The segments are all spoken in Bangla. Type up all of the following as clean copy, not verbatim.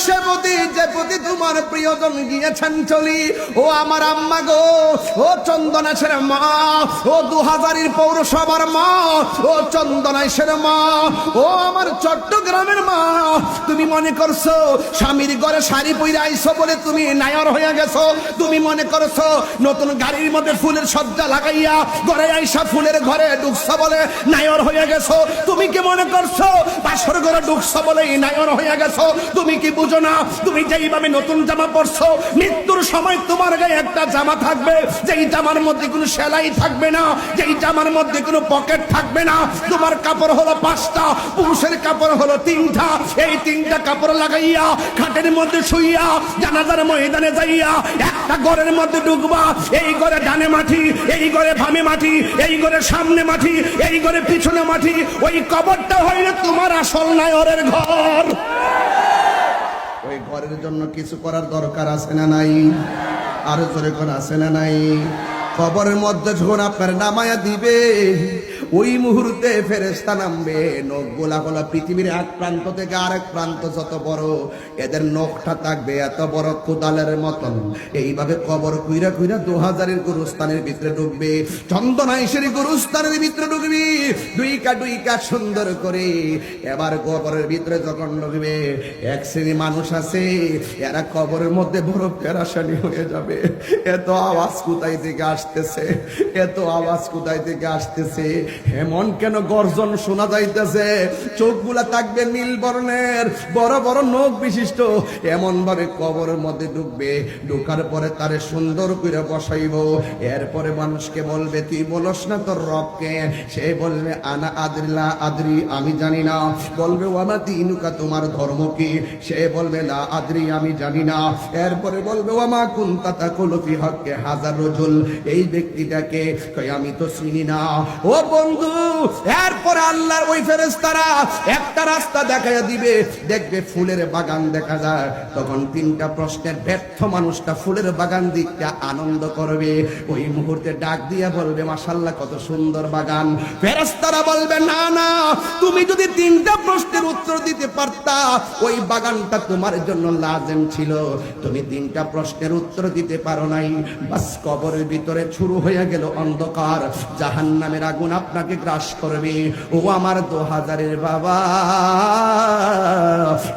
সে পতি যে পতি তোমার প্রিয়জন গিয়েছেন চলি। ও আমার আম্মা গো, ও চন্দনাশের মা, ও 2000 পৌরসভার মা, ও চন্দনাশের মা, ও আমার চট্টগ্রামের মা, তুমি মনে করছো স্বামীর ঘরে শাড়ি পরে আইছো বলে তুমি নায়র হয়ে গেছো? তুমি মনে করছো নতুন গাড়ির মধ্যে ফুলের সজ্জা লাগাইয়া ঘরে আইসা ফুলের ঘরে ঢুকছো বলে নায়র হয়ে গেছো? তুমি কি মনে করছো বাসর ঘরে ঢুকছো বলে নায়র হয়ে গেছো? তুমি কি বুঝো না তুমি যেইভাবে নতুন জামা পরছো, মৃত্যুর সময় তোমার গায়ে একটা জামা থাকবে, যেই জামার মধ্যে কোনো সেলাই থাকবে না, যেই জামার মধ্যে কোনো পকেট থাকবে না। তোমার কাপড় হলো 5টা, পুরুষের কাপড় হলো 3টা। এই 3টা কাপড় লাগাইয়া খাটের মধ্যে শুইয়া জানাজার ময়দানে যাইয়া একটা ঘরের মধ্যে ঢুকবা। এই ঘরে ডানে মাটি, এই ঘরে বামে মাটি, এই ঘরে সামনে মাটি, এই ঘরে পিছনে মাটি। ওই কবরটা হইলে তোমার আসল নায়রের ঘর। ওই ঘরের জন্য কিছু করার দরকার আছে না নাই? আরো জোরে কোন আছে না নাই? কবরের মধ্যে যখন আপনার নামায়া দিবে, ওই মুহূর্তে ফেরেশতা নামবে। নখগুলা হলো পৃথিবীর এক প্রান্ত থেকে আরেক প্রান্ত যত বড়, এদের নখটা থাকবে এত বড় কোদালের মতন। এইভাবে কবর কুইরা কুইরা 2000 গুরুস্থানের ভিতরে ঢুকবে, চন্দনাইশের গুরুস্থানের ভিতরে ঢুকবি ডুইকা ডুইকা সুন্দর করে। এবার কবরের ভিতরে যখন ঢুকবে, এক শ্রেণী মানুষ আছে, এরা কবরের মধ্যে বড় পেরেশানি হয়ে যাবে। এত আওয়াজ কোথায় থেকে আসতেছে, এত আওয়াজ কোথায় থেকে আসতেছে, এমন কেন গর্জন শোনা যাইতেছে? চোখগুলা থাকবে নীল বর্ণের, বড় বড় নখ বিশিষ্ট। এমন ভাবে কবরের মধ্যে ঢুকবে, ঢুকার পরে তারে সুন্দর করে বসাইব। এরপরে মানুষকে বলবে তুই বলস না তোর রবকে? সে বলবে আনা আদরিলা আদরি, আমি জানি না। বলবে ওয়ামা দিনুকা, তোমার ধর্ম কি? সে বলবে লা আদরি, আমি জানি না। এরপরে বলবে ওয়ামা কুনতা তাকুলু ফি হাক্কি হাযার রাজুল, এই ব্যক্তিটাকে কই আমি তো চিনি না। ও বন্ধু, এরপর আল্লাহর ওই ফেরেশতারা একটা রাস্তা দেখাইয়া দিবে, দেখবে ফুলের বাগান দেখা যায়। তখন 3টা প্রশ্নের ব্যর্থ মানুষটা ফুলের বাগান দিকটা আনন্দ করবে। ওই মুহূর্তে ডাক দিয়া বলবে মাশাআল্লাহ, কত সুন্দর বাগান। ফেরেশতারা বলবে না না, তুমি যদি 3টা প্রশ্নের উত্তর দিতে পারতা, ওই বাগানটা তোমার জন্য লাজেম ছিল। তুমি 3টা প্রশ্নের উত্তর দিতে পারো নাই। বাস কবরের ভিতরে শুরু হয়ে গেল অন্ধকার, জাহান্নামের আগুন আপনাকে গ্রাস করবে। ও আমার 2000 বাবা,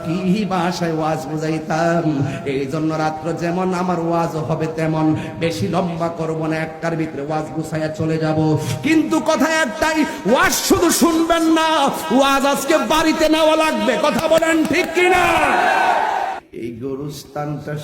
কি ভাষায় ওয়াজ বুঝাইতাম। এই জন্য রাত্র যেমন আমার ওয়াজ হবে তেমন, বেশি লম্বা করব না, একটার ভিতরে ওয়াজ গুছাইয়া চলে যাব। কিন্তু কথা একটাই, ওয়াজ শুধু শুনবেন না, ওয়াজ আজকে বাড়িতে নেওয়া লাগবে। কথা বলেন ঠিক কিনা? এই গরুস্থানটা